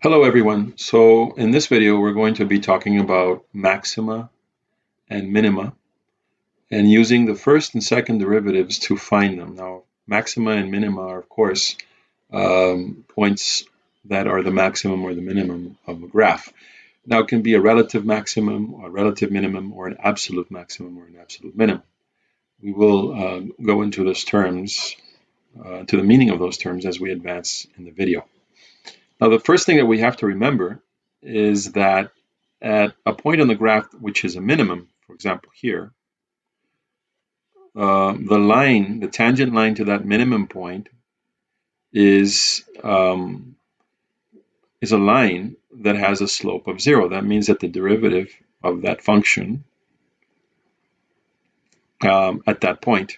Hello everyone. So in this video we're going to be talking about maxima and minima and using the first and second derivatives to find them. Now maxima and minima are of course points that are the maximum or the minimum of a graph. Now it can be a relative maximum, a relative minimum, or an absolute maximum or an absolute minimum. We will go into those terms, to the meaning of those terms as we advance in the video. Now, the first thing that we have to remember is that at a point on the graph, which is a minimum, for example, here, the tangent line to that minimum point is a line that has a slope of 0. That means that the derivative of that function at that point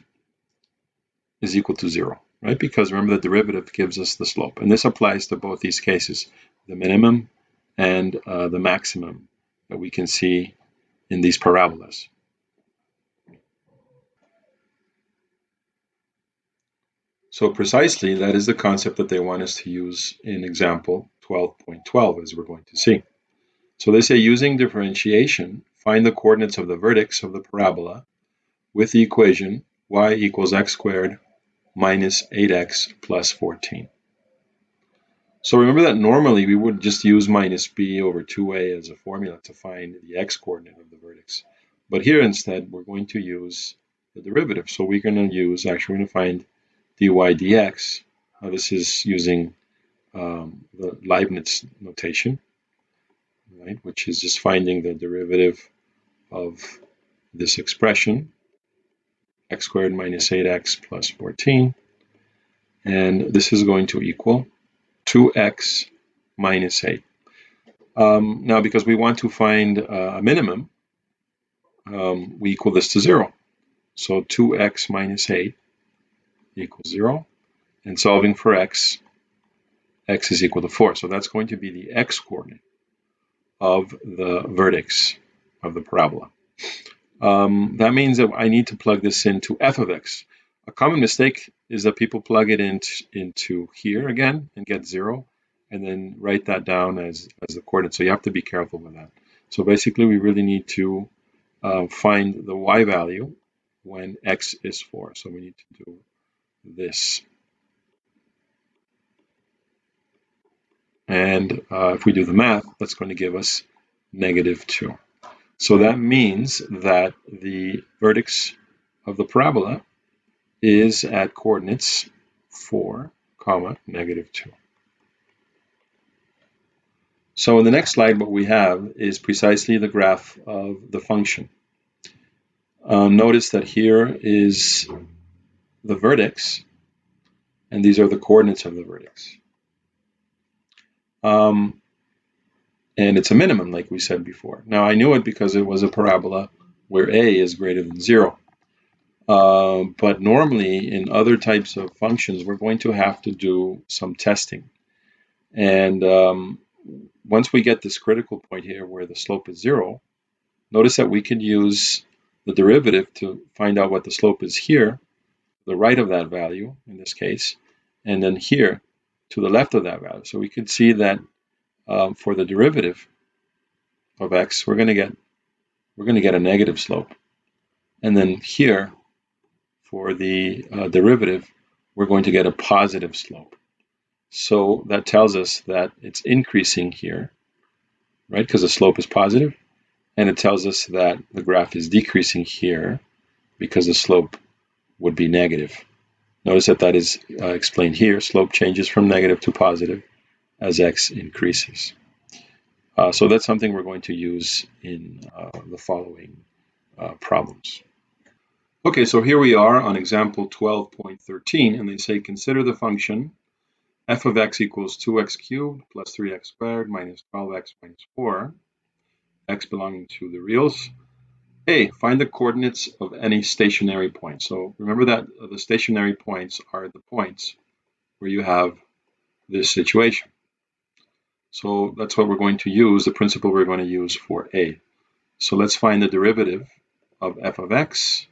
is equal to 0, right? Because remember, the derivative gives us the slope. And this applies to both these cases, the minimum and the maximum that we can see in these parabolas. So precisely, that is the concept that they want us to use in example 12.12, as we're going to see. So they say, using differentiation, find the coordinates of the vertex of the parabola with the equation y equals x squared minus 8x plus 14. So remember that normally we would just use minus b over 2a as a formula to find the x coordinate of the vertex. But here instead, we're going to use the derivative. So we're going to find dy dx. Now this is using the Leibniz notation, right, which is just finding the derivative of this expression, x squared minus 8x plus 14. And this is going to equal 2x minus 8. Now, because we want to find a minimum, we equal this to 0. So 2x minus 8 equals 0. And solving for x is equal to 4. So that's going to be the x coordinate of the vertex of the parabola. That means that I need to plug this into f of x. A common mistake is that people plug it into here again and get 0, and then write that down as the coordinate. So you have to be careful with that. So basically, we really need to find the y value when x is 4. So we need to do this. And if we do the math, that's going to give us -2. So that means that the vertex of the parabola is at coordinates 4, -2. So in the next slide, what we have is precisely the graph of the function. Notice that here is the vertex, and these are the coordinates of the vertex. And it's a minimum, like we said before. Now, I knew it because it was a parabola where a is greater than 0. But normally, in other types of functions, we're going to have to do some testing. And once we get this critical point here where the slope is 0, notice that we could use the derivative to find out what the slope is here, the right of that value in this case, and then here to the left of that value. So we could see that for the derivative of x, we're going to get a negative slope, and then here for the derivative, we're going to get a positive slope. So that tells us that it's increasing here, right? Because the slope is positive, and it tells us that the graph is decreasing here because the slope would be negative. Notice that is explained here. Slope changes from negative to positive as x increases. So that's something we're going to use in the following problems. Okay, so here we are on example 12.13, and they say consider the function f of x equals 2x cubed plus 3x squared minus 12x minus 4, x belonging to the reals. A, find the coordinates of any stationary point. So remember that the stationary points are the points where you have this situation. So that's what we're going to use, the principle we're going to use for A. So let's find the derivative of f of x.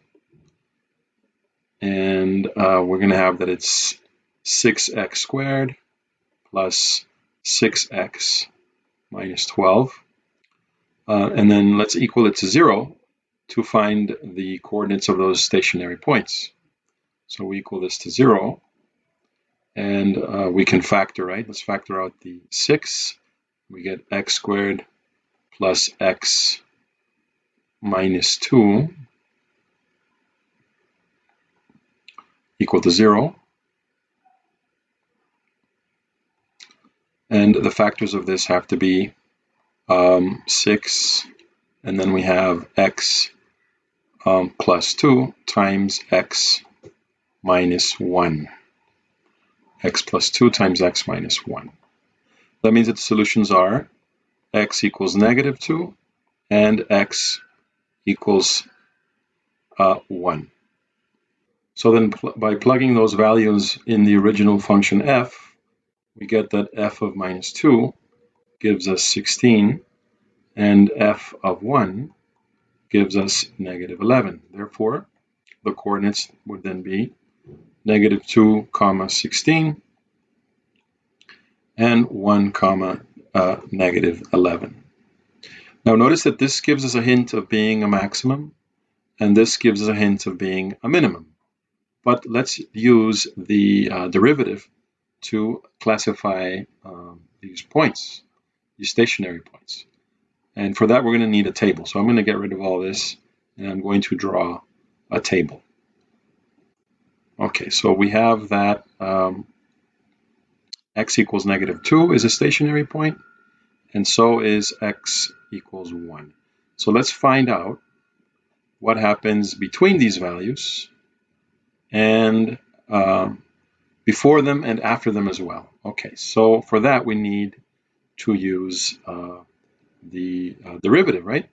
And we're going to have that it's 6x squared plus 6x minus 12. And then let's equal it to 0 to find the coordinates of those stationary points. So we equal this to 0, and we can factor, right? Let's factor out the 6. We get x squared plus x minus 2 equal to 0. And the factors of this have to be 6, and then we have x plus 2 times x minus 1. X plus 2 times x minus 1. That means that the solutions are x equals negative 2 and x equals 1. So then by plugging those values in the original function f, we get that f of minus 2 gives us 16, and f of 1 gives us negative 11. Therefore, the coordinates would then be negative 2 comma 16 and 1 comma negative 11. Now notice that this gives us a hint of being a maximum, and this gives us a hint of being a minimum. But let's use the derivative to classify these points, these stationary points. And for that, we're going to need a table. So I'm going to get rid of all this, and I'm going to draw a table. Okay, so we have that x equals negative 2 is a stationary point, and so is x equals 1. So let's find out what happens between these values and before them and after them as well. Okay, so for that we need to use the derivative, right?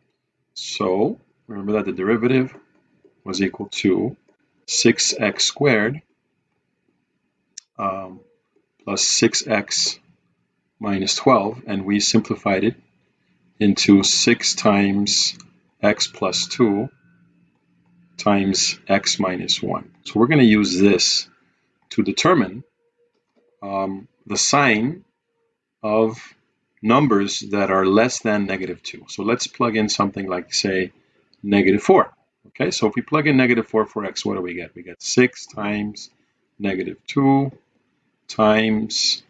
So remember that the derivative was equal to 6x squared plus 6x minus 12, and we simplified it into 6 times x plus 2 times x minus 1. So we're going to use this to determine the sign of numbers that are less than negative 2. So let's plug in something like, say, negative 4. Okay, so if we plug in negative 4 for x, what do we get? We get 6 times negative 2 times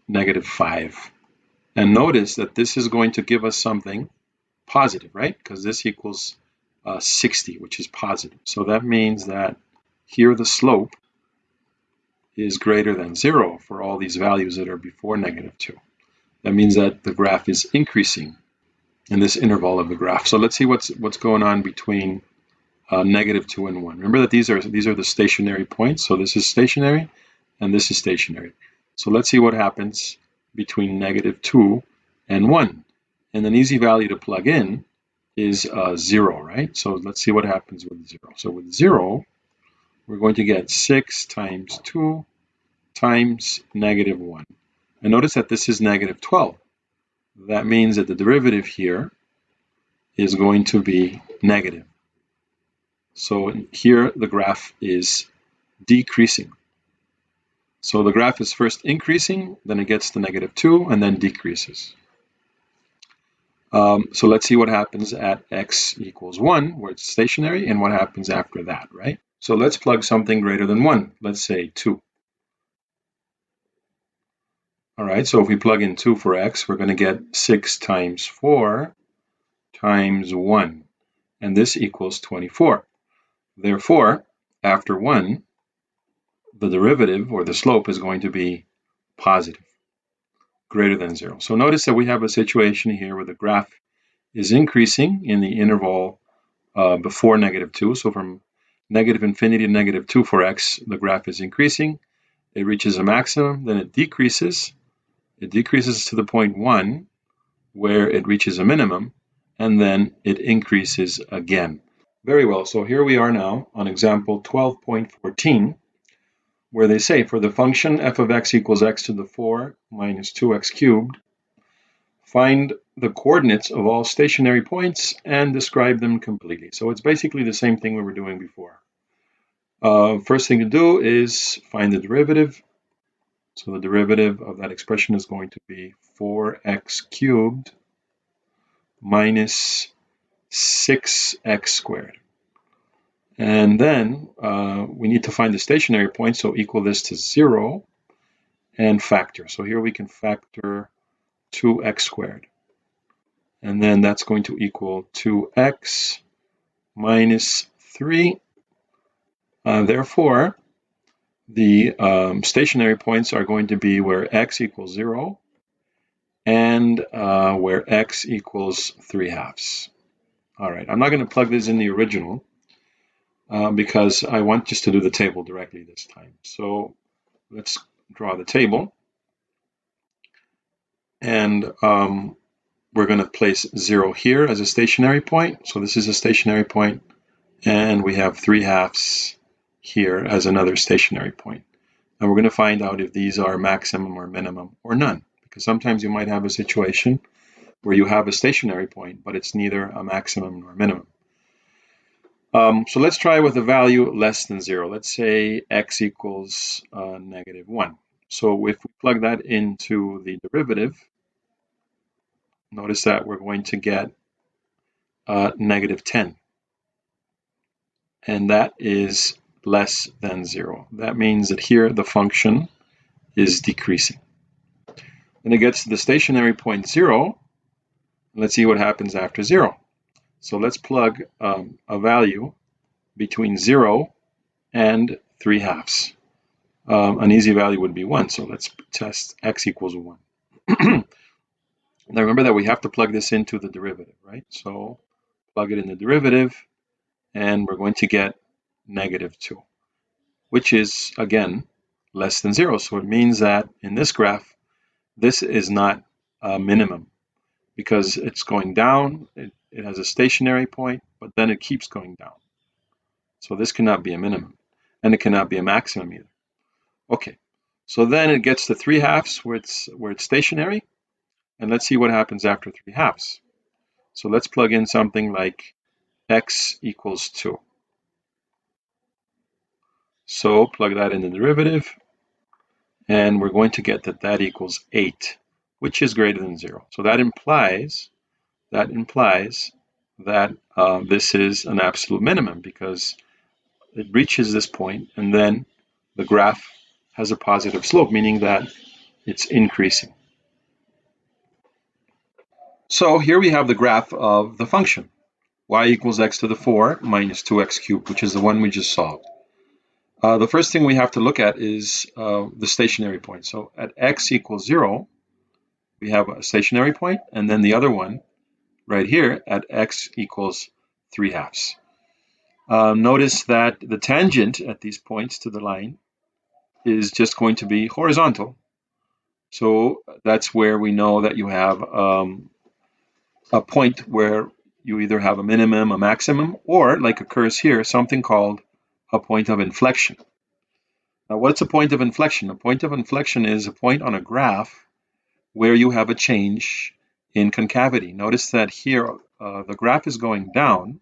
negative 5. And notice that this is going to give us something positive, right? Because this equals 60, which is positive. So that means that here the slope is greater than 0 for all these values that are before negative 2. That means that the graph is increasing in this interval of the graph. So let's see what's going on between negative 2 and 1. Remember that these are the stationary points. So this is stationary and this is stationary. So let's see what happens between negative 2 and 1. And an easy value to plug in is 0, right? So let's see what happens with 0. So with 0, we're going to get 6 times 2 times negative 1. And notice that this is negative 12. That means that the derivative here is going to be negative. So here the graph is decreasing. So the graph is first increasing, then it gets to negative 2, and then decreases. So let's see what happens at x equals 1, where it's stationary, and what happens after that, right? So let's plug something greater than 1. Let's say 2. All right, so if we plug in 2 for x, we're going to get 6 times 4 times 1, and this equals 24. Therefore, after 1, the derivative, or the slope, is going to be positive, greater than 0. So notice that we have a situation here where the graph is increasing in the interval before negative 2. So from negative infinity to negative 2 for x, the graph is increasing. It reaches a maximum, then it decreases. It decreases to the point 1, where it reaches a minimum, and then it increases again. Very well, so here we are now on example 12.14, where they say for the function f of x equals x to the 4 minus 2x cubed, find the coordinates of all stationary points and describe them completely. So it's basically the same thing we were doing before. First thing to do is find the derivative. So the derivative of that expression is going to be 4x cubed minus 6x squared. And then we need to find the stationary point, so equal this to 0 and factor. So here we can factor 2x squared. And then that's going to equal 2x minus 3. Therefore, the stationary points are going to be where x equals 0 and where x equals 3/2. All right, I'm not going to plug this in the original because I want just to do the table directly this time. So let's draw the table. And we're going to place 0 here as a stationary point. So this is a stationary point. And we have 3/2 here as another stationary point. And we're going to find out if these are maximum or minimum or none. Because sometimes you might have a situation where you have a stationary point, but it's neither a maximum nor minimum. So let's try with a value less than 0. Let's say x equals -1. So if we plug that into the derivative, notice that we're going to get -10. And that is less than 0. That means that here the function is decreasing. Then it gets to the stationary point 0. Let's see what happens after 0. So let's plug a value between 0 and 3/2. An easy value would be 1. So let's test x equals 1. Now remember that we have to plug this into the derivative, right? So plug it in the derivative, and we're going to get -2, which is, again, less than 0. So it means that in this graph, this is not a minimum because it's going down. It has a stationary point, but then it keeps going down. So this cannot be a minimum, and it cannot be a maximum either. Okay, so then it gets to 3/2 where it's stationary, and let's see what happens after 3/2. So let's plug in something like x equals 2. So plug that in the derivative, and we're going to get that that equals 8, which is greater than 0. So that implies that this is an absolute minimum because it reaches this point and then the graph has a positive slope, meaning that it's increasing. So here we have the graph of the function y equals x to the 4 minus 2x cubed, which is the one we just solved. The first thing we have to look at is the stationary point. So at x equals 0, we have a stationary point, and then the other one right here at x equals 3/2. Notice that the tangent at these points to the line is just going to be horizontal. So that's where we know that you have a point where you either have a minimum, a maximum, or, like occurs here, something called a point of inflection. Now, what's a point of inflection? A point of inflection is a point on a graph where you have a change in concavity. Notice that here the graph is going down.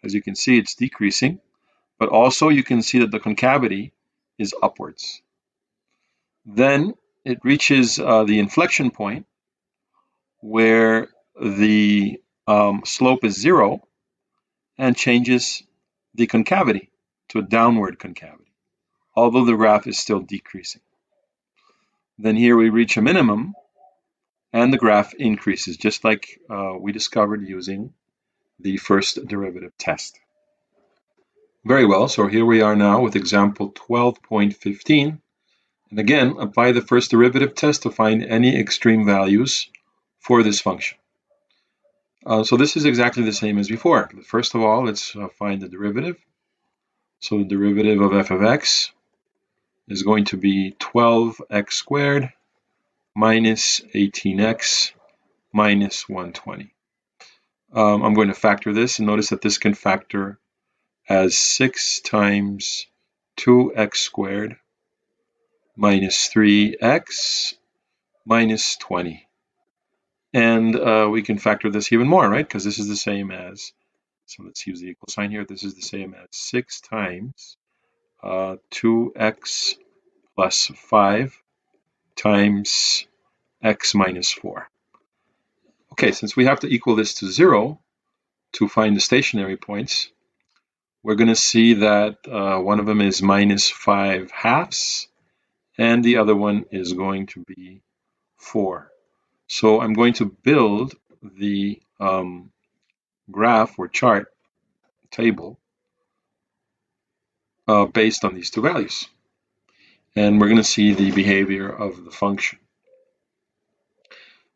As you can see, it's decreasing, but also you can see that the concavity is upwards. Then it reaches the inflection point where the slope is 0 and changes the concavity to a downward concavity, although the graph is still decreasing. Then here we reach a minimum and the graph increases, just like we discovered using the first derivative test. Very well, so here we are now with example 12.15. And again, apply the first derivative test to find any extreme values for this function. So this is exactly the same as before. First of all, let's find the derivative. So the derivative of f of x is going to be 12x squared minus 18x minus 120. I'm going to factor this, and notice that this can factor as 6 times 2x squared minus 3x minus 20. And we can factor this even more, right? Because this is the same as, so let's use the equal sign here. This is the same as 6 times 2x plus 5 times x minus 4. Okay, since we have to equal this to 0 to find the stationary points, we're going to see that one of them is minus 5 halves, and the other one is going to be 4. So I'm going to build the graph or chart table based on these two values. And we're going to see the behavior of the function.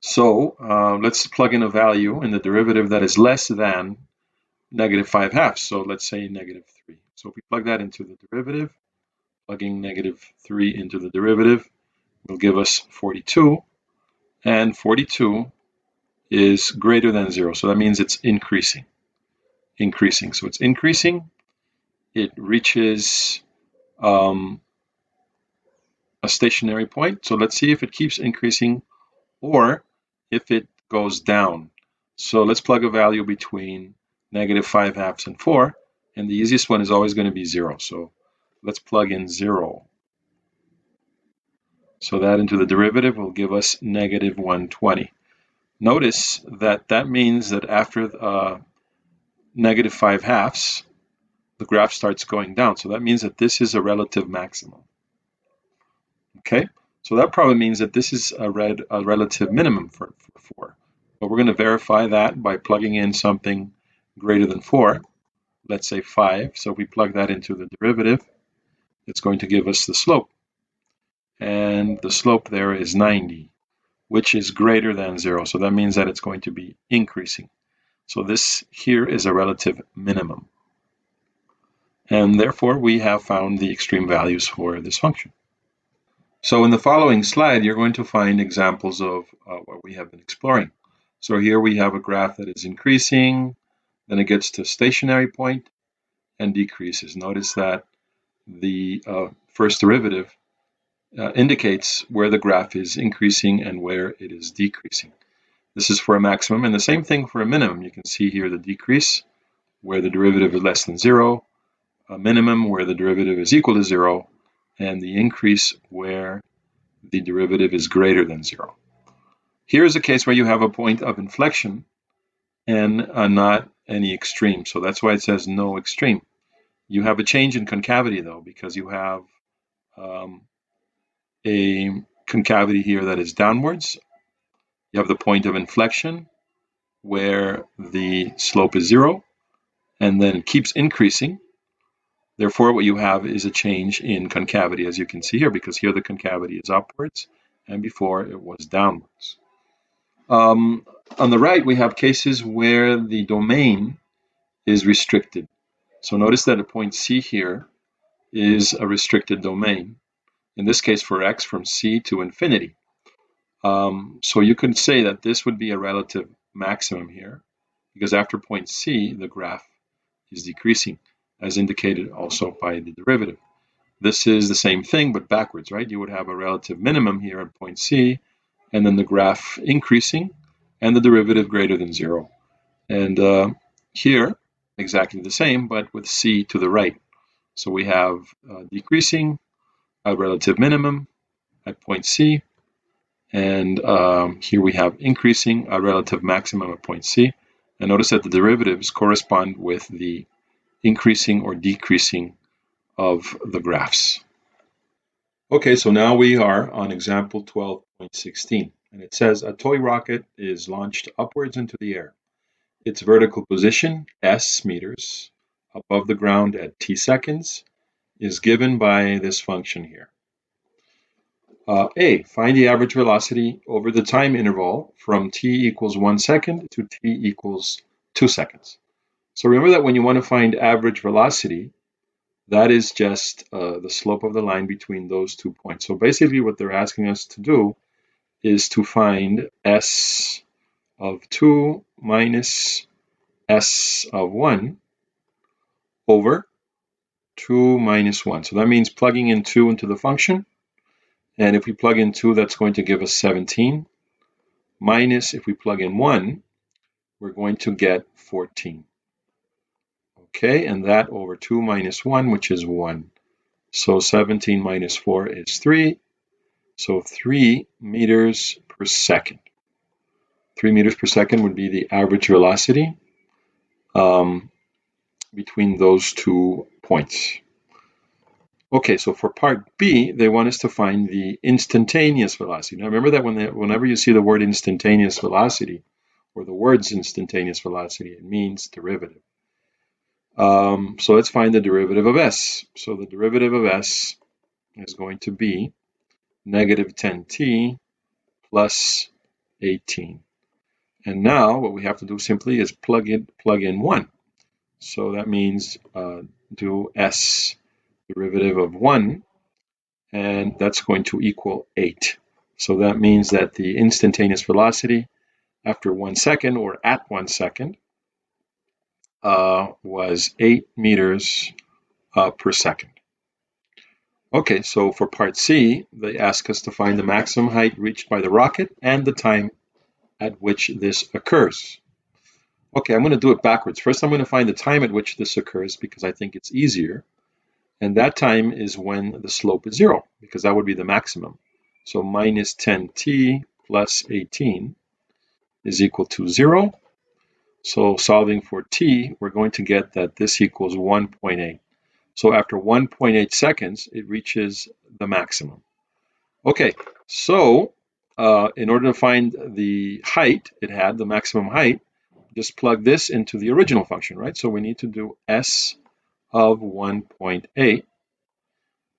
So let's plug in a value in the derivative that is less than negative 5 halves. So let's say negative 3. So if we plug that into the derivative, plugging negative 3 into the derivative will give us 42. And 42 is greater than 0. So that means it's increasing. So it's increasing. It reaches a stationary point. So let's see if it keeps increasing or if it goes down. So let's plug a value between negative 5 halves and 4. And the easiest one is always going to be 0. So let's plug in 0. So that into the derivative will give us negative 120. Notice that that means that after negative 5 halves, the graph starts going down. So that means that this is a relative maximum. Okay, so that probably means that this is a relative minimum for 4. But we're going to verify that by plugging in something greater than 4. Let's say 5. So if we plug that into the derivative, it's going to give us the slope. And the slope there is 90, which is greater than 0. So that means that it's going to be increasing. So this here is a relative minimum. And therefore, we have found the extreme values for this function. So in the following slide, you're going to find examples of what we have been exploring. So here we have a graph that is increasing, then it gets to a stationary point and decreases. Notice that the first derivative indicates where the graph is increasing and where it is decreasing. This is for a maximum, and the same thing for a minimum. You can see here the decrease where the derivative is less than 0, a minimum where the derivative is equal to 0, and the increase where the derivative is greater than 0. Here is a case where you have a point of inflection and not any extreme. So that's why it says no extreme. You have a change in concavity, though, because you have a concavity here that is downwards. You have the point of inflection where the slope is 0, and then it keeps increasing. Therefore, what you have is a change in concavity, as you can see here, because here the concavity is upwards, and before it was downwards. On the right, we have cases where the domain is restricted. So notice that a point C here is a restricted domain. In this case, for x from C to infinity. So you can say that this would be a relative maximum here, because after point C, the graph is decreasing, as indicated also by the derivative. This is the same thing, but backwards, right? You would have a relative minimum here at point C, and then the graph increasing, and the derivative greater than 0. And here, exactly the same, but with C to the right. So we have decreasing, a relative minimum at point C, and here we have increasing, a relative maximum at point C. And notice that the derivatives correspond with the increasing or decreasing of the graphs. Okay, so now we are on example 12.16, and it says a toy rocket is launched upwards into the air. Its vertical position, s meters, above the ground at t seconds, is given by this function here. A, find the average velocity over the time interval from t equals 1 second to t equals 2 seconds. So remember that when you want to find average velocity, that is just the slope of the line between those 2 points. So basically what they're asking us to do is to find s of 2 minus s of 1 over 2 minus 1. So that means plugging in 2 into the function. And if we plug in 2, that's going to give us 17. Minus, if we plug in 1, we're going to get 14. Okay, and that over 2 minus 1, which is 1. So 17 minus 4 is 3. So 3 meters per second. 3 meters per second would be the average velocity between those 2 points. Okay, so for part B, they want us to find the instantaneous velocity. Now remember that whenever you see the word instantaneous velocity, or the words instantaneous velocity, it means derivative. So let's find the derivative of s. So the derivative of s is going to be negative 10t plus 18. And now what we have to do simply is plug in 1. So that means do s derivative of 1, and that's going to equal 8. So that means that the instantaneous velocity after 1 second, or at 1 second, was 8 meters per second. Okay, so for part C, they ask us to find the maximum height reached by the rocket and the time at which this occurs. Okay, I'm going to do it backwards. First, I'm going to find the time at which this occurs because I think it's easier. And that time is when the slope is 0, because that would be the maximum. So minus 10t plus 18 is equal to 0. So solving for t, we're going to get that this equals 1.8. So after 1.8 seconds, it reaches the maximum. Okay, so in order to find the height it had, the maximum height, just plug this into the original function, right? So we need to do s of 1.8.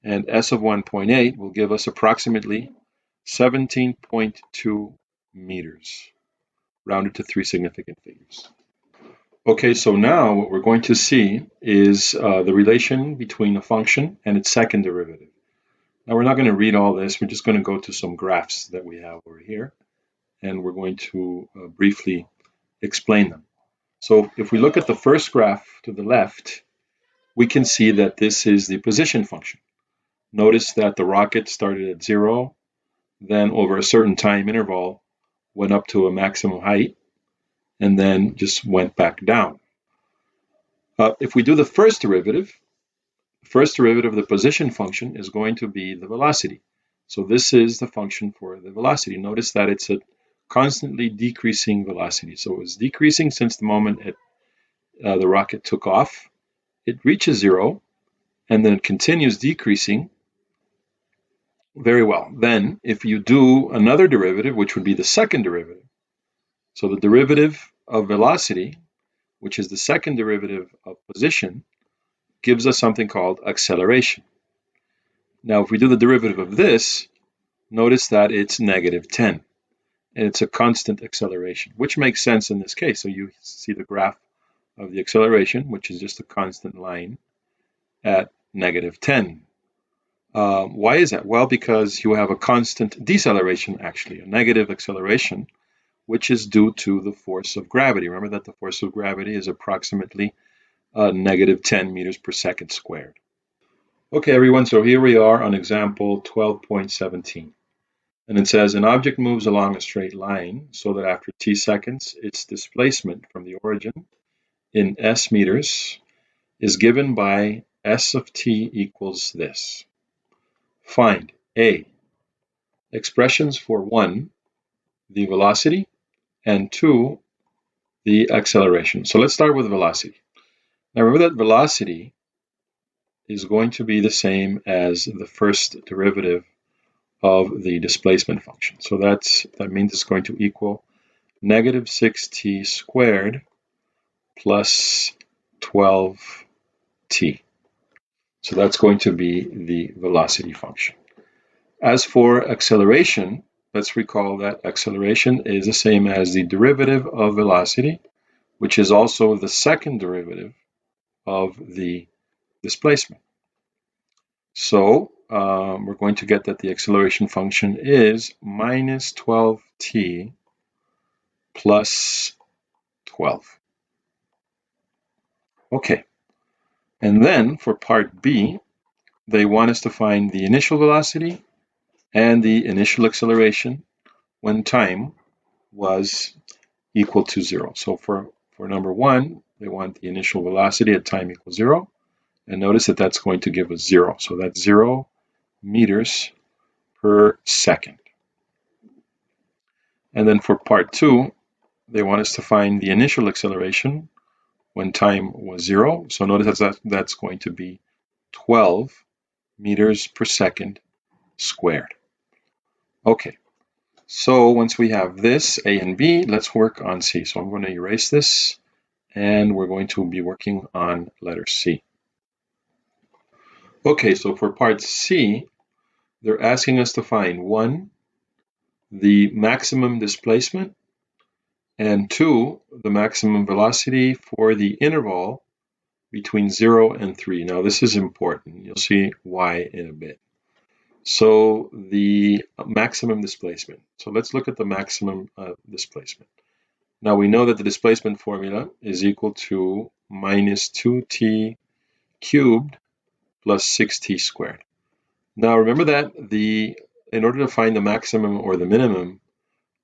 And s of 1.8 will give us approximately 17.2 meters, rounded to 3 significant figures. Okay, so now what we're going to see is the relation between a function and its second derivative. Now we're not going to read all this, we're just going to go to some graphs that we have over here, and we're going to briefly explain them. So if we look at the first graph to the left, we can see that this is the position function. Notice that the rocket started at 0, then over a certain time interval went up to a maximum height, and then just went back down. If we do the first derivative of the position function is going to be the velocity. So this is the function for the velocity. Notice that it's a constantly decreasing velocity. So it was decreasing since the moment the rocket took off. It reaches 0, and then it continues decreasing. Very well. Then if you do another derivative, which would be the second derivative, so the derivative of velocity, which is the second derivative of position, gives us something called acceleration. Now, if we do the derivative of this, notice that it's negative 10, and it's a constant acceleration, which makes sense in this case. So you see the graph of the acceleration, which is just a constant line at negative 10. Why is that? Well, because you have a constant deceleration, actually, a negative acceleration, which is due to the force of gravity. Remember that the force of gravity is approximately negative 10 meters per second squared. Okay, everyone, so here we are on example 12.17. And it says an object moves along a straight line so that after t seconds, its displacement from the origin in s meters is given by s of t equals this. Find A, expressions for 1, the velocity, and 2, the acceleration. So let's start with velocity. Now remember that velocity is going to be the same as the first derivative of the displacement function. So that means it's going to equal negative 6t squared plus 12t. So that's going to be the velocity function. As for acceleration, let's recall that acceleration is the same as the derivative of velocity, which is also the second derivative of the displacement. So we're going to get that the acceleration function is minus 12t plus 12. Okay, and then for part B, they want us to find the initial velocity and the initial acceleration when time was equal to 0. So for number 1, they want the initial velocity at time equals 0. And notice that that's going to give us 0. So that's 0 meters per second. And then for part 2, they want us to find the initial acceleration when time was 0. So notice that's going to be 12 meters per second squared. Okay, so once we have this, A and B, let's work on C. So I'm going to erase this, and we're going to be working on letter C. Okay, so for part C, they're asking us to find 1, the maximum displacement, and 2, the maximum velocity for the interval between 0 and 3. Now this is important. You'll see why in a bit. So the maximum displacement. So let's look at the maximum displacement. Now we know that the displacement formula is equal to minus 2t cubed plus 6t squared. Now remember that in order to find the maximum or the minimum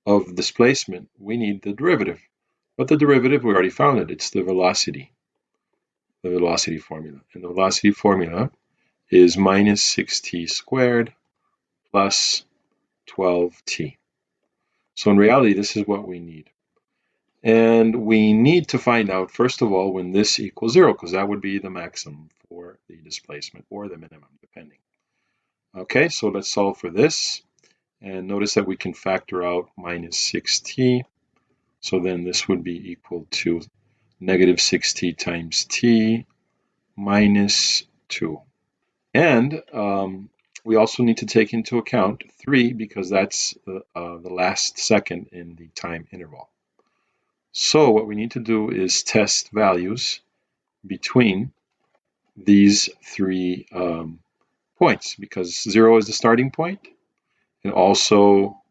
of displacement, we need the derivative. But the derivative, we already found it. It's the velocity formula. And the velocity formula is minus 6t squared plus 12t. So in reality, this is what we need. And we need to find out, first of all, when this equals 0, because that would be the maximum for the displacement, or the minimum, depending. Okay, so let's solve for this. And notice that we can factor out minus 6t. So then this would be equal to negative 6t times t minus 2. And we also need to take into account 3, because that's the last second in the time interval. So what we need to do is test values between these 3 points, because 0 is the starting point, and also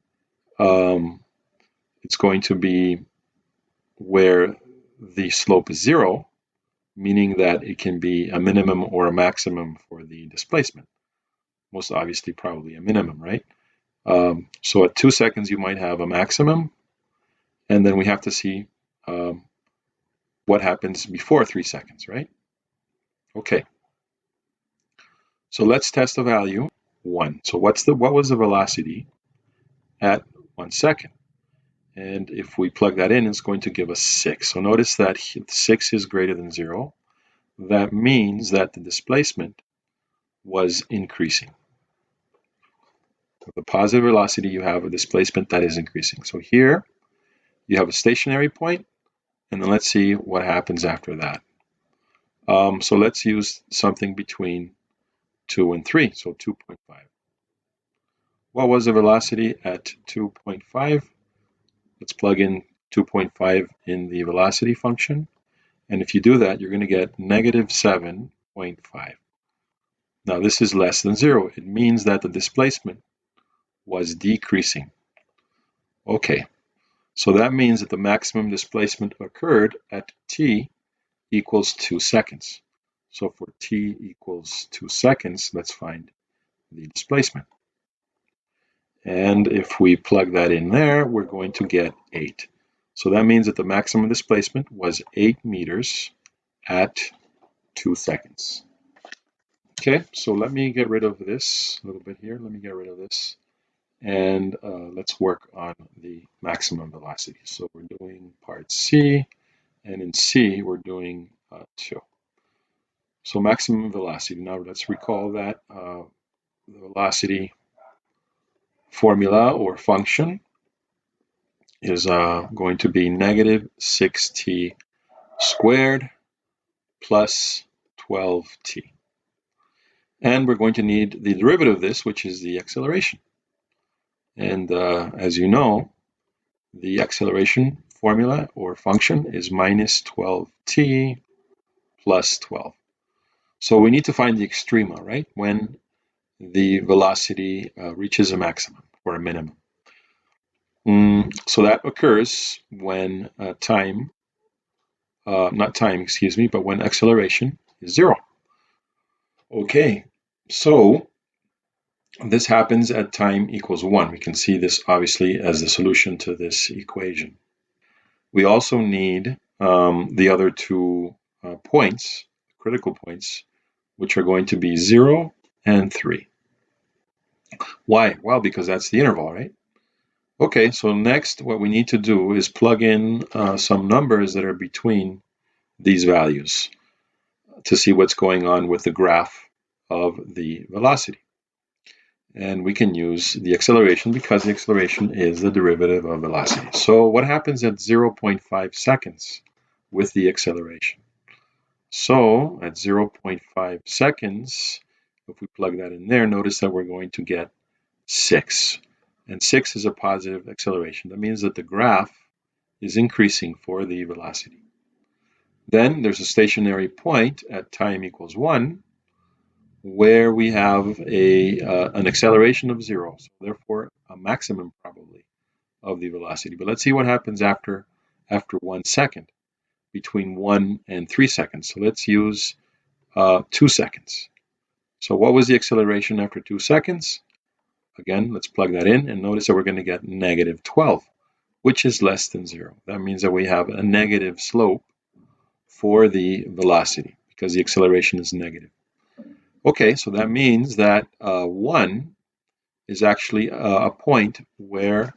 it's going to be where the slope is 0, meaning that it can be a minimum or a maximum for the displacement. Most obviously, probably a minimum, right? So at 2 seconds, you might have a maximum, and then we have to see what happens before 3 seconds, right? Okay. So let's test the value 1. So what was the velocity at 1 second? And if we plug that in, it's going to give us 6. So notice that 6 is greater than 0. That means that the displacement was increasing. With a positive velocity, you have a displacement that is increasing. So here, you have a stationary point, and then let's see what happens after that. So let's use something between 2 and 3, so 2.5. What was the velocity at 2.5? Let's plug in 2.5 in the velocity function. And if you do that, you're going to get negative 7.5. Now this is less than 0. It means that the displacement was decreasing. Okay, so that means that the maximum displacement occurred at t equals 2 seconds. So for t equals 2 seconds, let's find the displacement. And if we plug that in there, we're going to get 8. So that means that the maximum displacement was 8 meters at 2 seconds. Okay, so let me get rid of this a little bit here. Let me get rid of this. And let's work on the maximum velocity. So we're doing part C, and in C, we're doing 2. So maximum velocity. Now let's recall that the velocity formula or function is going to be negative 6t squared plus 12t. And we're going to need the derivative of this, which is the acceleration. And as you know, the acceleration formula or function is minus 12t plus 12. So we need to find the extrema, right? When the velocity reaches a maximum or a minimum. So that occurs when but when acceleration is 0. Okay, so this happens at time equals 1. We can see this obviously as the solution to this equation. We also need the other 2 points, critical points, which are going to be 0 and 3. Why? Well, because that's the interval, right? Okay, so next what we need to do is plug in some numbers that are between these values to see what's going on with the graph of the velocity. And we can use the acceleration because the acceleration is the derivative of velocity. So what happens at 0.5 seconds with the acceleration? So at 0.5 seconds, if we plug that in there, notice that we're going to get 6. And 6 is a positive acceleration. That means that the graph is increasing for the velocity. Then there's a stationary point at time equals 1 where we have an acceleration of 0, so therefore a maximum probably of the velocity. But let's see what happens after 1 second, between 1 and 3 seconds. So let's use 2 seconds. So what was the acceleration after 2 seconds? Again, let's plug that in and notice that we're going to get negative 12, which is less than 0. That means that we have a negative slope for the velocity because the acceleration is negative. Okay, so that means that 1 is actually a point where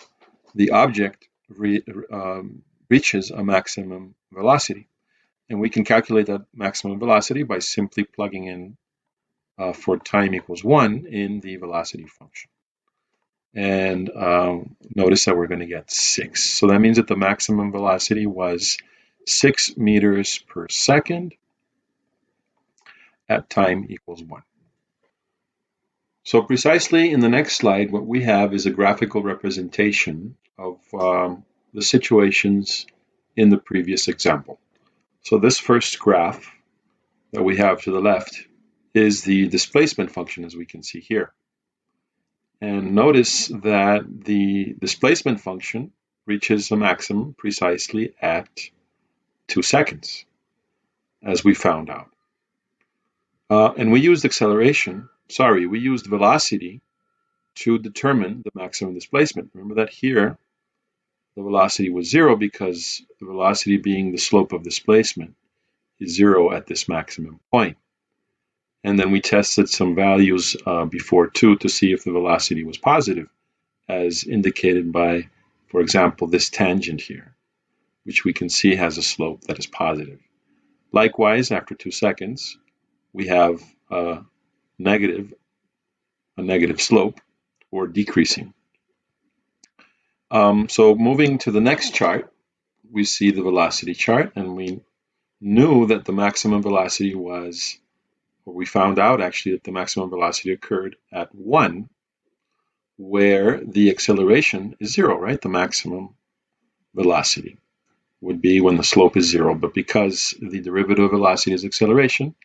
the object reaches a maximum velocity. And we can calculate that maximum velocity by simply plugging in for time equals 1 in the velocity function. And notice that we're going to get 6. So that means that the maximum velocity was 6 meters per second at time equals 1. So precisely in the next slide, what we have is a graphical representation of the situations in the previous example. So this first graph that we have to the left is the displacement function, as we can see here. And notice that the displacement function reaches a maximum precisely at 2 seconds, as we found out. And we used we used velocity to determine the maximum displacement. Remember that here, the velocity was 0 because the velocity being the slope of displacement is 0 at this maximum point. And then we tested some values before 2 to see if the velocity was positive, as indicated by, for example, this tangent here, which we can see has a slope that is positive. Likewise, after 2 seconds, we have a negative slope, or decreasing. So moving to the next chart, we see the velocity chart, and we knew that the maximum velocity was, or we found out actually that the maximum velocity occurred at 1, where the acceleration is 0, right? The maximum velocity would be when the slope is 0, but because the derivative of velocity is acceleration,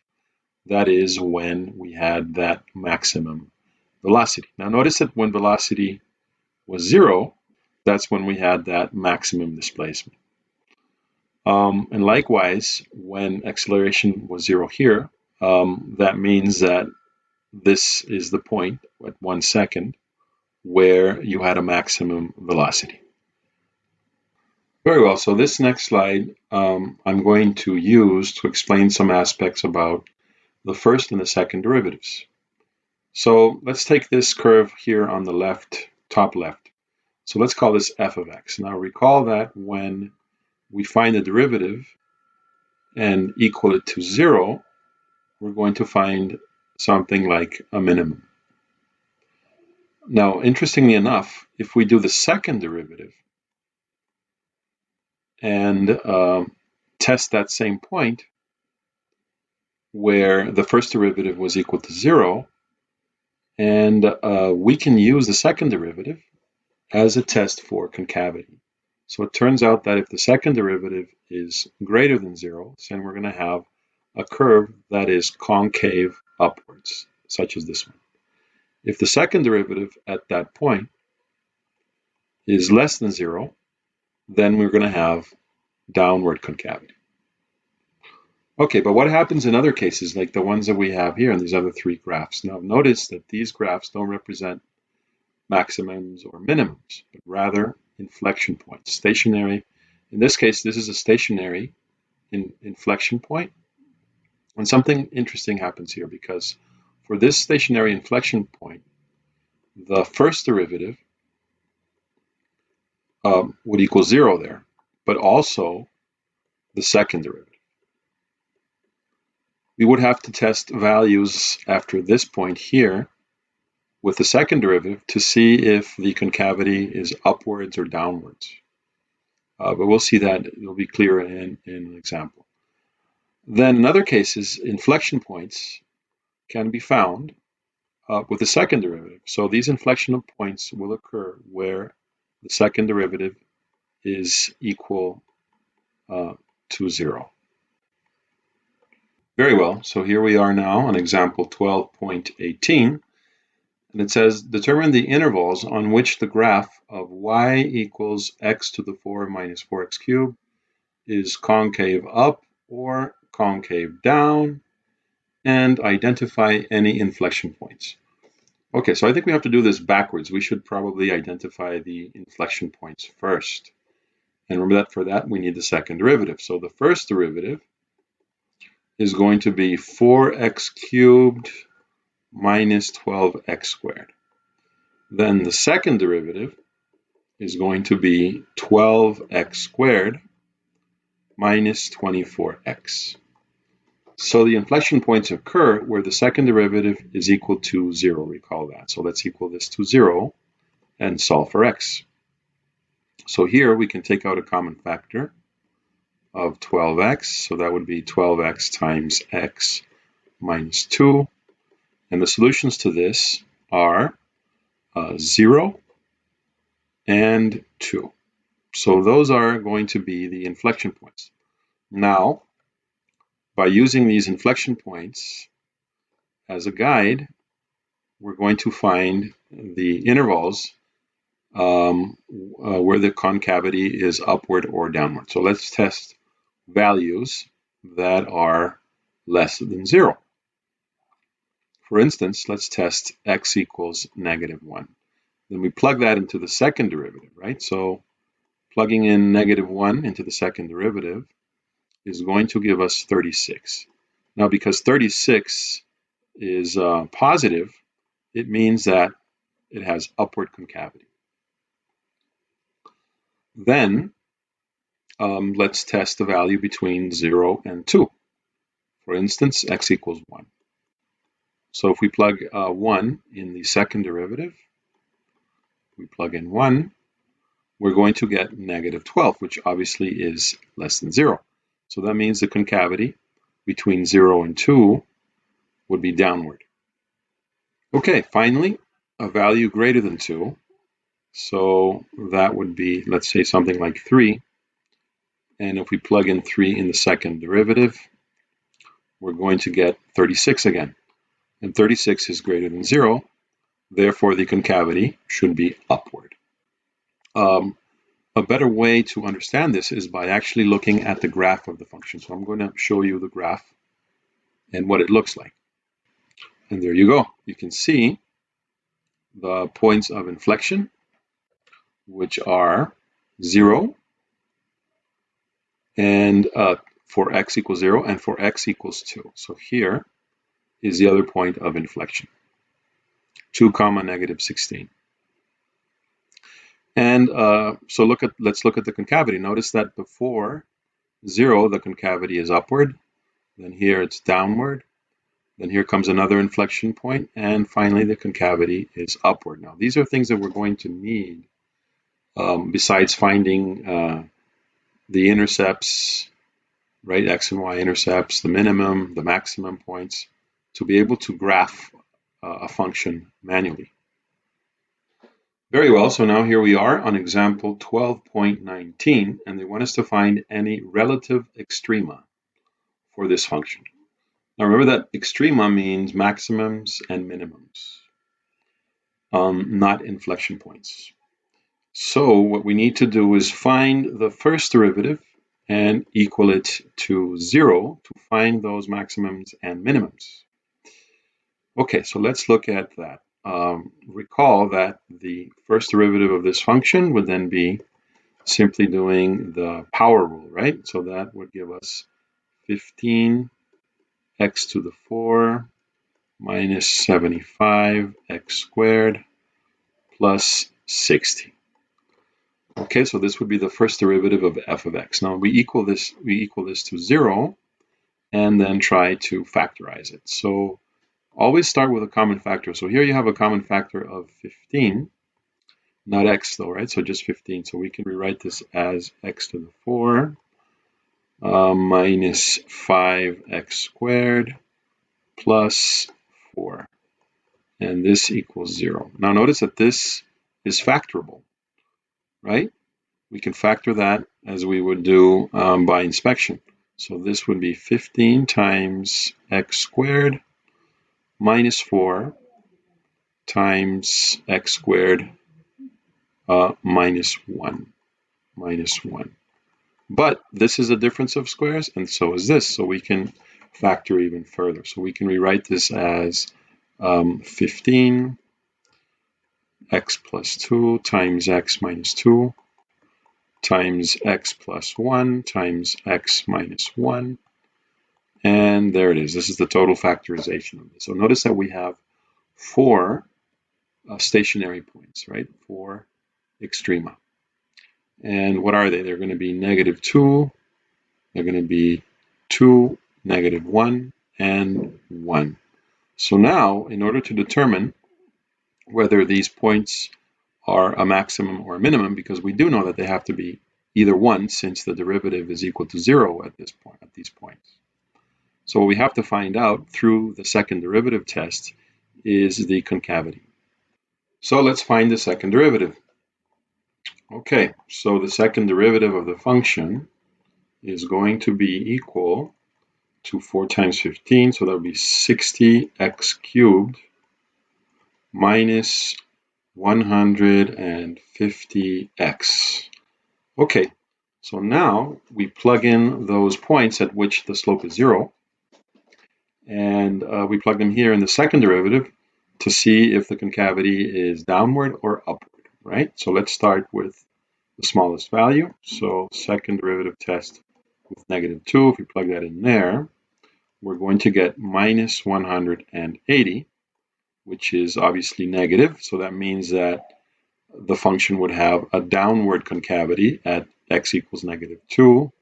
that is when we had that maximum velocity. Now notice that when velocity was 0, that's when we had that maximum displacement. And likewise, when acceleration was 0 here, that means that this is the point at 1 second where you had a maximum velocity. Very well, so this next slide I'm going to use to explain some aspects about the first and the second derivatives. So let's take this curve here on the left, top left. So let's call this f of x. Now recall that when we find the derivative and equal it to 0, we're going to find something like a minimum. Now, interestingly enough, if we do the second derivative and test that same point where the first derivative was equal to 0, and we can use the second derivative as a test for concavity. So it turns out that if the second derivative is greater than 0, then we're going to have a curve that is concave upwards, such as this one. If the second derivative at that point is less than 0, then we're going to have downward concavity. Okay, but what happens in other cases, like the ones that we have here in these other 3 graphs? Now notice that these graphs don't represent maximums or minimums, but rather inflection points, stationary. In this case, this is a stationary inflection point. And something interesting happens here because for this stationary inflection point, the first derivative would equal 0 there, but also the second derivative. We would have to test values after this point here with the second derivative to see if the concavity is upwards or downwards. But we'll see that. It'll be clearer in an example. Then in other cases, inflection points can be found with the second derivative. So these inflection points will occur where the second derivative is equal to 0. Very well, so here we are now on example 12.18, and it says determine the intervals on which the graph of y equals x to the 4 minus 4x cubed is concave up or concave down, and identify any inflection points. Okay, so I think we have to do this backwards. We should probably identify the inflection points first. And remember that for that we need the second derivative. So the first derivative is going to be 4x cubed minus 12x squared. Then the second derivative is going to be 12x squared minus 24x. So the inflection points occur where the second derivative is equal to 0, recall that. So let's equal this to 0 and solve for x. So here we can take out a common factor of 12x, so that would be 12x times x minus 2. And the solutions to this are 0 and 2. So those are going to be the inflection points. Now, by using these inflection points as a guide, we're going to find the intervals where the concavity is upward or downward. So let's test values that are less than 0. For instance, let's test x equals -1. Then we plug that into the second derivative, right? So plugging in -1 into the second derivative is going to give us 36. Now, because 36 is positive, it means that it has upward concavity. Then let's test the value between 0 and 2. For instance, x equals 1. So if we plug 1 in the second derivative, we plug in 1, we're going to get -12, which obviously is less than 0. So that means the concavity between 0 and 2 would be downward. Okay, finally, a value greater than 2. So that would be, let's say, something like 3. And if we plug in 3 in the second derivative, we're going to get 36 again. And 36 is greater than 0. Therefore, the concavity should be upward. A better way to understand this is by actually looking at the graph of the function. So I'm going to show you the graph and what it looks like. And there you go. You can see the points of inflection, which are 0 and for x equals 0 and for x equals 2. So here is the other point of inflection, 2, -16. And so let's look at the concavity. Notice that before 0, the concavity is upward. Then here it's downward. Then here comes another inflection point. And finally, the concavity is upward. Now, these are things that we're going to need besides finding the intercepts, right? X and Y intercepts, the minimum, the maximum points, to be able to graph a function manually. Very well, so now here we are on example 12.19, and they want us to find any relative extrema for this function. Now remember that extrema means maximums and minimums, not inflection points. So what we need to do is find the first derivative and equal it to 0 to find those maximums and minimums. Okay, so let's look at that. Recall that the first derivative of this function would then be simply doing the power rule, right? So that would give us 15 x to the 4 minus 75 x squared plus 60. Okay, so this would be the first derivative of f of x. Now we equal this to 0 and then try to factorize it. So always start with a common factor. So here you have a common factor of 15, not x though, right? So just 15. So we can rewrite this as x to the 4 minus 5x squared plus 4. And this equals 0. Now notice that this is factorable, right? We can factor that as we would do by inspection. So this would be 15 times x squared minus 4 times x squared minus 1. But this is a difference of squares, and so is this. So we can factor even further. So we can rewrite this as 15 x plus 2 times x minus 2 times x plus 1 times x minus 1. And there it is. This is the total factorization of this. So notice that we have 4 stationary points, right? 4 extrema. And what are they? They're going to be -2, they're going to be 2, -1, and 1. So now, in order to determine whether these points are a maximum or a minimum, because we do know that they have to be either 1 since the derivative is equal to 0 at these points. So what we have to find out through the second derivative test is the concavity. So let's find the second derivative. Okay, so the second derivative of the function is going to be equal to 4 times 15, so that would be 60x cubed minus 150x. Okay, so now we plug in those points at which the slope is 0, and we plug them here in the second derivative to see if the concavity is downward or upward, right? So let's start with the smallest value. So second derivative test with -2, if we plug that in there, we're going to get minus 180, which is obviously negative. So that means that the function would have a downward concavity at x equals -2.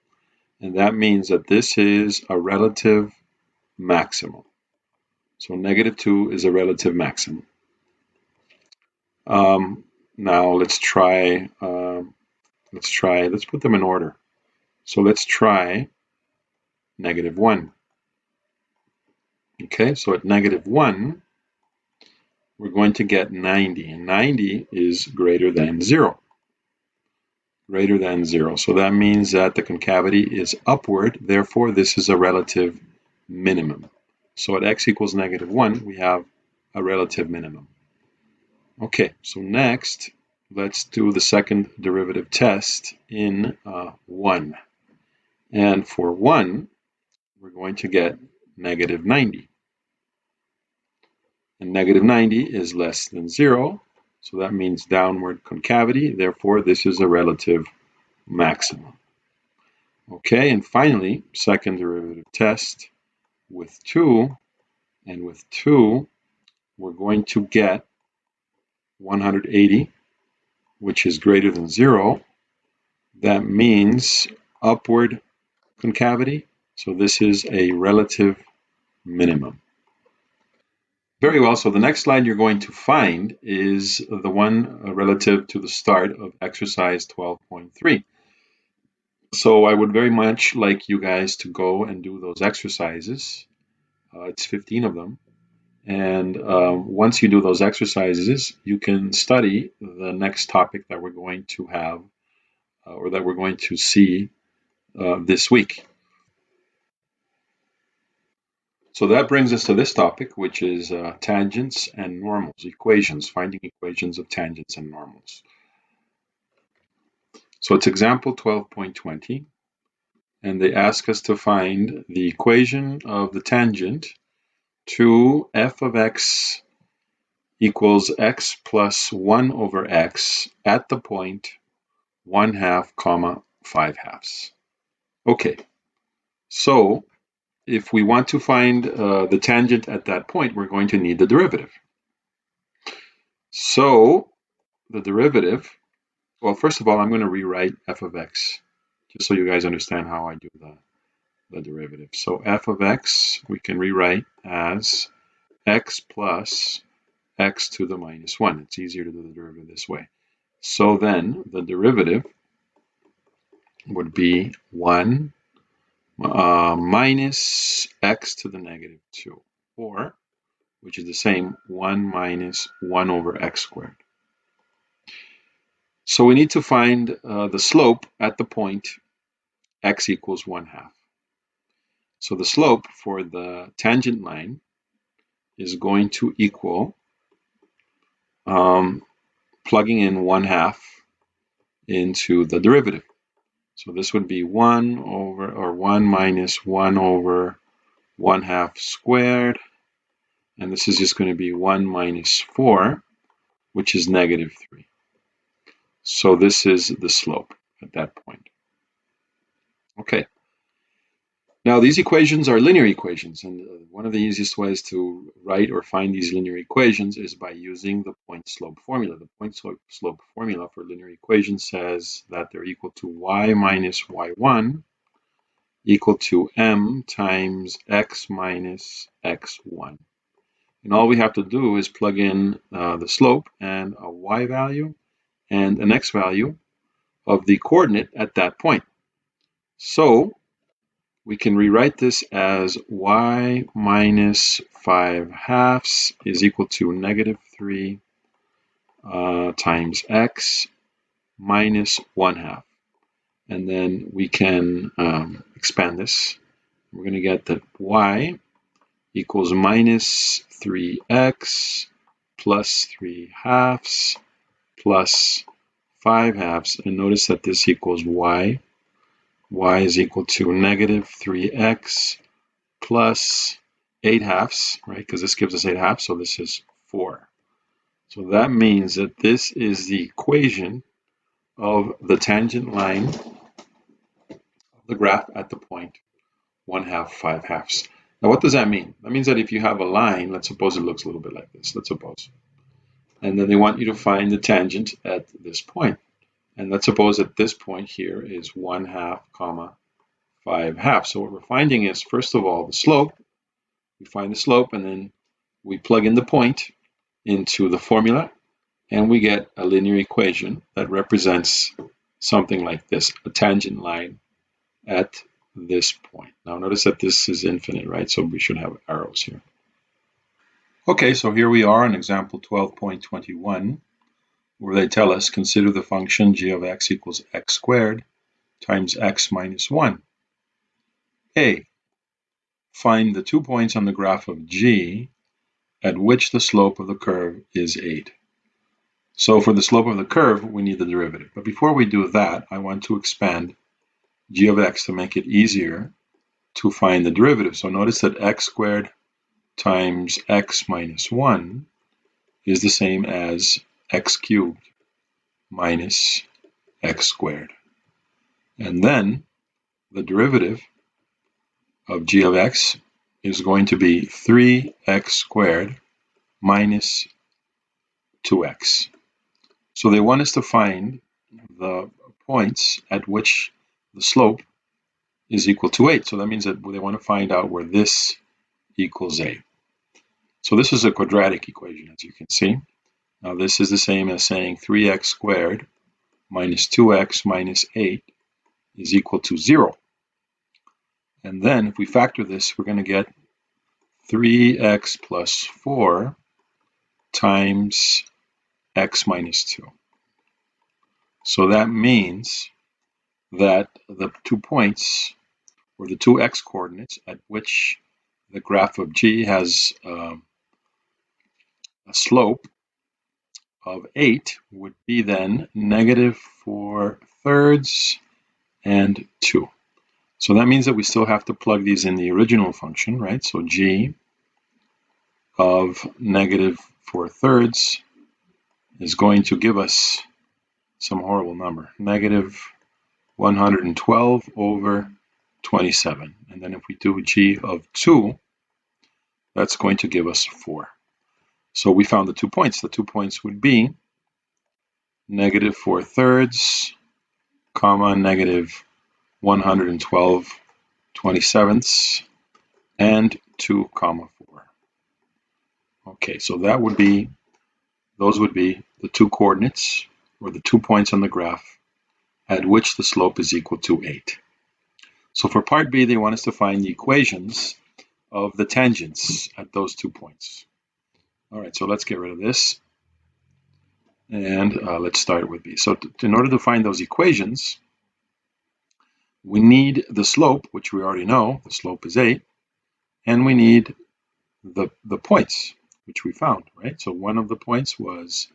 And that means that this is a relative maximum. So -2 is a relative maximum. Now let's put them in order. So let's try -1. Okay, so at -1, we're going to get 90, and 90 is greater than 0. Greater than 0. So that means that the concavity is upward, therefore this is a relative minimum. So at x equals -1, we have a relative minimum. Okay, so next, let's do the second derivative test in 1. And for 1, we're going to get -90. And -90 is less than 0, so that means downward concavity, therefore this is a relative maximum. Okay, and finally, second derivative test with 2, and with 2, we're going to get 180, which is greater than 0. That means upward concavity, so this is a relative minimum. Very well, so the next slide you're going to find is the one relative to the start of exercise 12.3. So I would very much like you guys to go and do those exercises. It's 15 of them. And once you do those exercises, you can study the next topic that we're going to have or that we're going to see this week. So that brings us to this topic, which is tangents and normals, equations, finding equations of tangents and normals. So it's example 12.20, and they ask us to find the equation of the tangent to f of x equals x plus 1 over x at the point 1/2, 5/2. Okay, so if we want to find the tangent at that point, we're going to need the derivative. So the derivative, well, first of all, I'm going to rewrite f of x, just so you guys understand how I do the derivative. So f of x, we can rewrite as x plus x to the minus 1. It's easier to do the derivative this way. So then the derivative would be 1 minus x to the negative 2, or, which is the same, 1 minus 1 over x squared. So we need to find the slope at the point x equals 1/2. So the slope for the tangent line is going to equal plugging in 1/2 into the derivative. So this would be 1 over, or 1 minus 1 over 1/2 squared. And this is just going to be 1 minus 4, which is negative 3. So this is the slope at that point. Okay. Now these equations are linear equations, and one of the easiest ways to write or find these linear equations is by using the point-slope formula. The point-slope formula for linear equations says that they're equal to y minus y1 equal to m times x minus x1. And all we have to do is plug in the slope and a y value and an x value of the coordinate at that point. So we can rewrite this as y minus 5/2 is equal to negative 3 times x minus 1/2. And then we can expand this. We're going to get that y equals minus 3x plus 3/2 plus 5/2. And notice that this equals y. Y is equal to negative 3x plus 8/2, right? Because this gives us 8/2, so this is 4. So that means that this is the equation of the tangent line of the graph at the point 1/2, 5/2. Now, what does that mean? That means that if you have a line, let's suppose it looks a little bit like this, let's suppose. And then they want you to find the tangent at this point. And let's suppose that this point here is 1/2, 5/2. So what we're finding is, first of all, the slope. We find the slope, and then we plug in the point into the formula, and we get a linear equation that represents something like this, a tangent line at this point. Now notice that this is infinite, right? So we should have arrows here. Okay, so here we are in example 12.21, where they tell us consider the function g of x equals x squared times x minus 1. A, find the 2 points on the graph of g at which the slope of the curve is 8. So for the slope of the curve, we need the derivative. But before we do that, I want to expand g of x to make it easier to find the derivative. So notice that x squared times x minus 1 is the same as x cubed minus x squared. And then the derivative of g of x is going to be 3x squared minus 2x. So they want us to find the points at which the slope is equal to 8. So that means that they want to find out where this equals 8. So this is a quadratic equation, as you can see. Now this is the same as saying 3x squared minus 2x minus 8 is equal to 0. And then if we factor this, we're going to get 3x plus 4 times x minus 2. So that means that the 2 points, or the 2 x coordinates at which the graph of g has a slope of 8 would be then negative 4/3 and 2. So that means that we still have to plug these in the original function, right? So g of negative 4/3 is going to give us some horrible number, negative 112 over 27. And then if we do g of 2, that's going to give us 4. So we found the 2 points. The 2 points would be negative 4/3, comma, negative 112/27, and 2, comma 4. Okay, so those would be the two coordinates, or the 2 points on the graph, at which the slope is equal to 8. So for part B, they want us to find the equations of the tangents at those 2 points. All right, so let's get rid of this. And let's start with B. So in order to find those equations, we need the slope, which we already know. The slope is 8. And we need the points, which we found, right? So one of the points was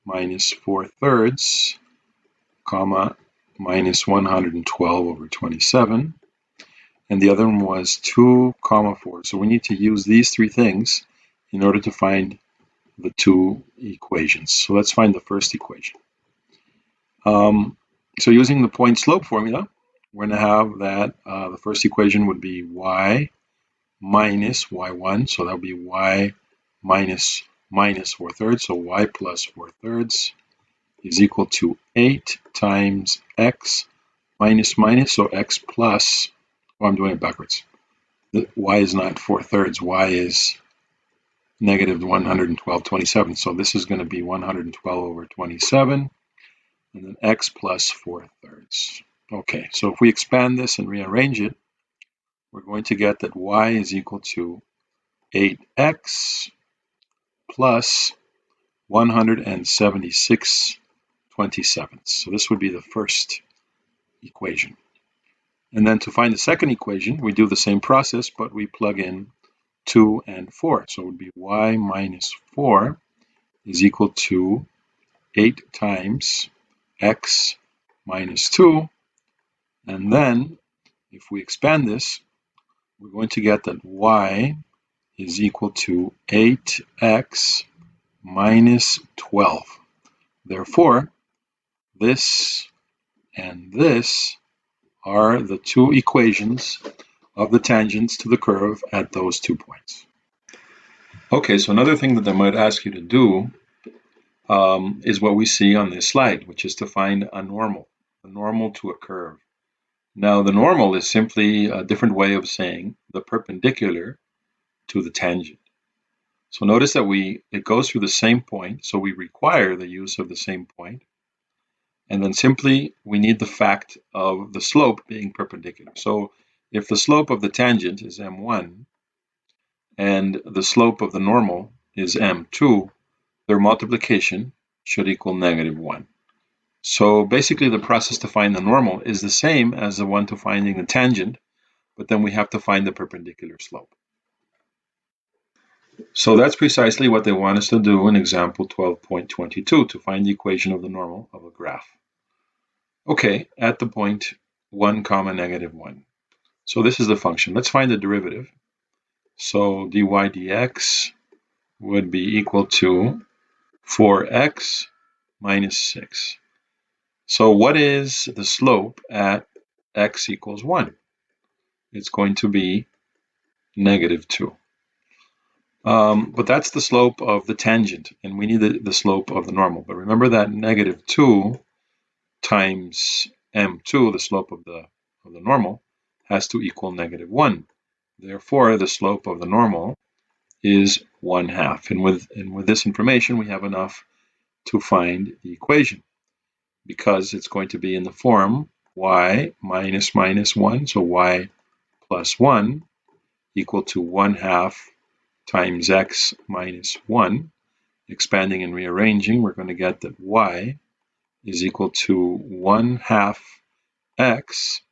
minus 4/3, comma, minus 112/27. And the other one was 2, comma 4. So we need to use these three things in order to find the two equations. So let's find the first equation. So using the point slope formula, we're going to have that the first equation would be y minus y1. So that would be y minus 4/3. So y plus 4/3 is equal to 8 times x minus minus. So x plus, oh, I'm doing it backwards. Y is not 4/3. Y is negative 112/27. So this is going to be 112/27. And then x plus 4/3. Okay, so if we expand this and rearrange it, we're going to get that y is equal to 8x plus 176/27. So this would be the first equation. And then to find the second equation, we do the same process, but we plug in 2 and 4. So it would be y minus 4 is equal to 8 times x minus 2. And then if we expand this, we're going to get that y is equal to 8x minus 12. Therefore, this and this are the two equations of the tangents to the curve at those 2 points. Okay, so another thing that they might ask you to do is what we see on this slide, which is to find a normal to a curve. Now, the normal is simply a different way of saying the perpendicular to the tangent. So notice that it goes through the same point, so we require the use of the same point. And then simply we need the fact of the slope being perpendicular. So if the slope of the tangent is m1 and the slope of the normal is m2, their multiplication should equal -1. So basically the process to find the normal is the same as the one to finding the tangent, but then we have to find the perpendicular slope. So that's precisely what they want us to do in example 12.22 to find the equation of the normal of a graph. Okay, at the point 1, comma, -1. So this is the function. Let's find the derivative. So dy dx would be equal to 4x minus 6. So what is the slope at x equals 1? It's going to be -2. But that's the slope of the tangent, and we need the slope of the normal. But remember that -2 times m2, the slope of the normal, has to equal -1. Therefore, the slope of the normal is 1/2. And with this information, we have enough to find the equation, because it's going to be in the form y minus 1, so y plus 1 equal to 1/2 times x minus 1. Expanding and rearranging, we're going to get that y is equal to 1/2 x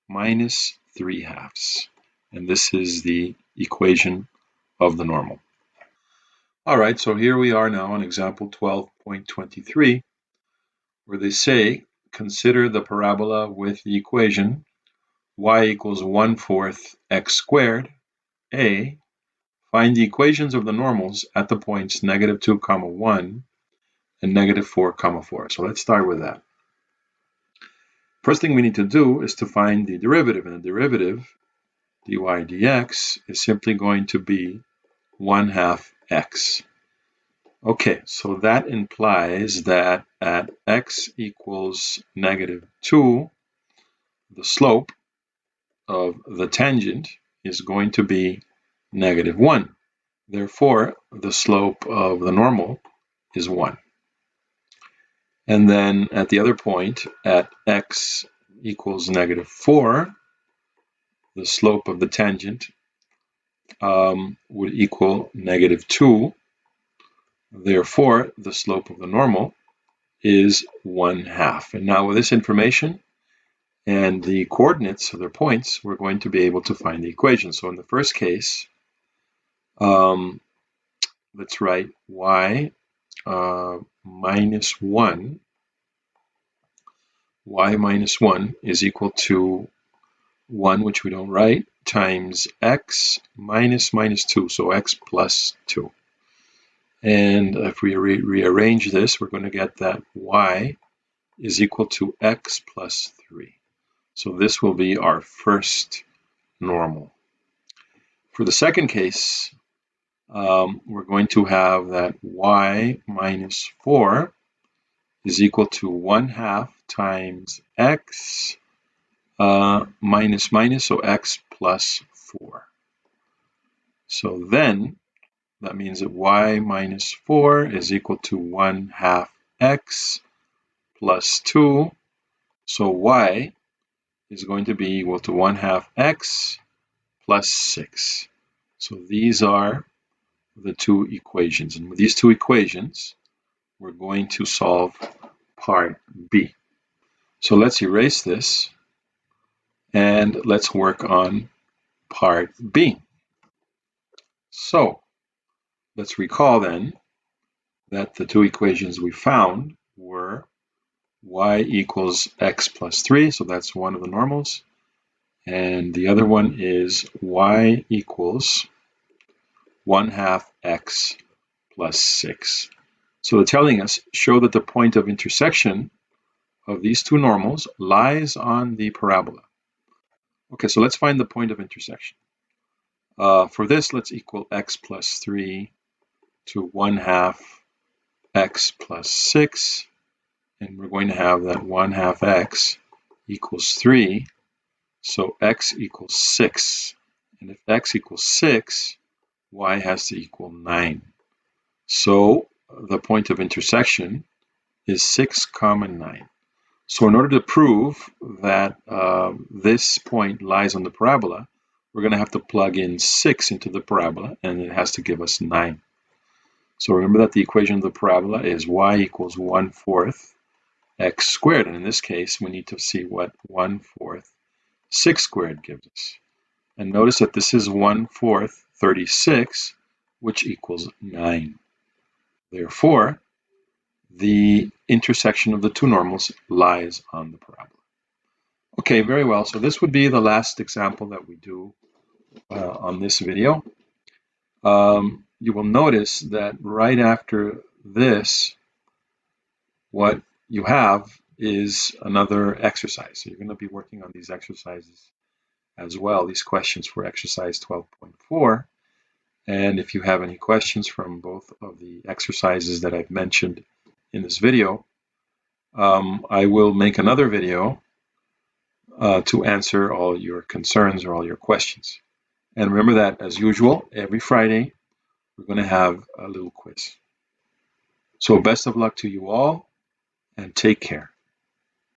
minus 3/2. And this is the equation of the normal. All right, so here we are now on example 12.23, where they say, consider the parabola with the equation y equals 1/4 x squared. A, find the equations of the normals at the points -2, 1 and -4, 4. So let's start with that. First thing we need to do is to find the derivative, and the derivative, dy dx, is simply going to be 1/2 x. Okay, so that implies that at x equals -2, the slope of the tangent is going to be -1. Therefore, the slope of the normal is 1. And then at the other point, at x equals -4, the slope of the tangent would equal -2. Therefore, the slope of the normal is 1/2. And now with this information and the coordinates of their points, we're going to be able to find the equation. So in the first case, let's write y minus 1. Y minus 1 is equal to 1, which we don't write, times x minus 2, so x plus 2. And if we rearrange this, we're going to get that y is equal to x plus 3. So this will be our first normal. For the second case, we're going to have that y minus 4 is equal to 1/2 times x minus minus, so x plus 4. So then that means that y minus 4 is equal to 1/2 x plus 2. So y is going to be equal to 1/2 x plus 6. So these are the two equations. And with these two equations, we're going to solve part B. So let's erase this and let's work on part B. So let's recall then that the two equations we found were y equals x plus 3, so that's one of the normals, and the other one is y equals 1/2 x plus 6. So they're telling us, show that the point of intersection of these two normals lies on the parabola. Okay, so let's find the point of intersection. For this, let's equal x plus 3 to 1/2 x plus 6, and we're going to have that 1/2 x equals 3, so x equals 6. And if x equals 6, y has to equal 9. So the point of intersection is 6, 9. So in order to prove that this point lies on the parabola, we're going to have to plug in 6 into the parabola, and it has to give us 9. So remember that the equation of the parabola is y equals 1/4 x squared. And in this case, we need to see what 1/4 6 squared gives us. And notice that this is 1/4 36, which equals 9. Therefore, the intersection of the two normals lies on the parabola. Okay, very well. So this would be the last example that we do on this video. You will notice that right after this, what you have is another exercise. So you're going to be working on these exercises as well, these questions for exercise 12.4. And if you have any questions from both of the exercises that I've mentioned in this video, I will make another video to answer all your concerns or all your questions. And remember that, as usual, every Friday, we're going to have a little quiz. So best of luck to you all, and take care.